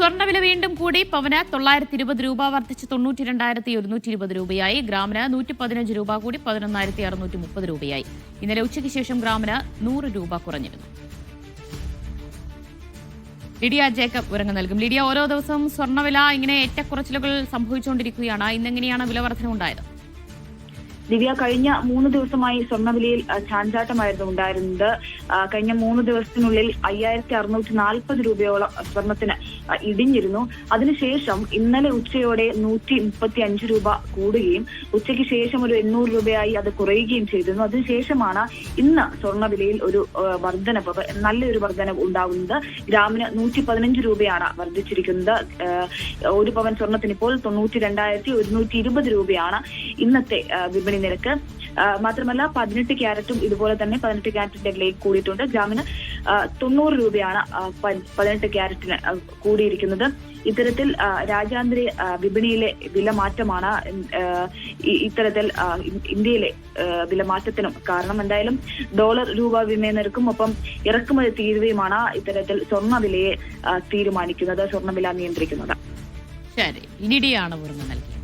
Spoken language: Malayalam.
സ്വർണ്ണവില വീണ്ടും കൂടി. പവന് 920 രൂപ വർദ്ധിച്ച് 92,120 രൂപയായി. ഗ്രാമിന് 115 രൂപ കൂടി 11,630 രൂപയായി. ഇന്നലെ ഉച്ചയ്ക്ക് ശേഷം ഗ്രാമിന് 100 രൂപ കുറഞ്ഞിരുന്നു. ലിഡിയ ജേക്കബ് വിവരങ്ങൾ നൽകും. ലിഡിയ, ഓരോ ദിവസവും സ്വർണ്ണവില ഇങ്ങനെ ഏറ്റക്കുറച്ചിലുകൾ സംഭവിച്ചുകൊണ്ടിരിക്കുകയാണ്. ഇന്നെങ്ങനെയാണ് വില വർധന ഉണ്ടായത്? ദിവ്യ, കഴിഞ്ഞ 3 ദിവസമായി സ്വർണ്ണവിലയിൽ ചാഞ്ചാട്ടമായിരുന്നു ഉണ്ടായിരുന്നത്. കഴിഞ്ഞ 3 ദിവസത്തിനുള്ളിൽ 5,640 രൂപയോളം സ്വർണത്തിന് ഇടിഞ്ഞിരുന്നു. അതിനുശേഷം ഇന്നലെ ഉച്ചയോടെ 135 രൂപ കൂടുകയും ഉച്ചയ്ക്ക് ശേഷം ഒരു 800 രൂപയായി അത് കുറയുകയും ചെയ്തിരുന്നു. അതിനുശേഷമാണ് ഇന്ന് സ്വർണ്ണവിലയിൽ ഒരു വർധനവ്, നല്ലൊരു വർധനവ് ഉണ്ടാകുന്നത്. ഗ്രാമിന് 115 രൂപയാണ് വർദ്ധിച്ചിരിക്കുന്നത്. ഒരു പവൻ സ്വർണത്തിന് ഇപ്പോൾ 92,120 രൂപയാണ് ഇന്നത്തെ വിപണി നിരക്ക്. മാത്രമല്ല 18 ക്യാരറ്റും ഇതുപോലെ തന്നെ 18 ക്യാരറ്റിന്റെ വിലയിൽ കൂടിയിട്ടുണ്ട്. ഗ്രാമിന് 90 രൂപയാണ് 18 ക്യാരറ്റിന് കൂടിയിരിക്കുന്നത്. ഇത്തരത്തിൽ രാജ്യാന്തര വിപണിയിലെ വില മാറ്റമാണ് ഇത്തരത്തിൽ ഇന്ത്യയിലെ വില മാറ്റത്തിനും കാരണം. എന്തായാലും ഡോളർ രൂപ വിനിമയ നിരക്കും ഒപ്പം ഇറക്കുമതി തീരുവയുമാണ് ഇത്തരത്തിൽ സ്വർണ്ണവിലയെ തീരുമാനിക്കുന്നത്, സ്വർണ്ണവില നിയന്ത്രിക്കുന്നത്. ശരി, ലിഡിയാണ് വിവരങ്ങൾ നൽകിയത്.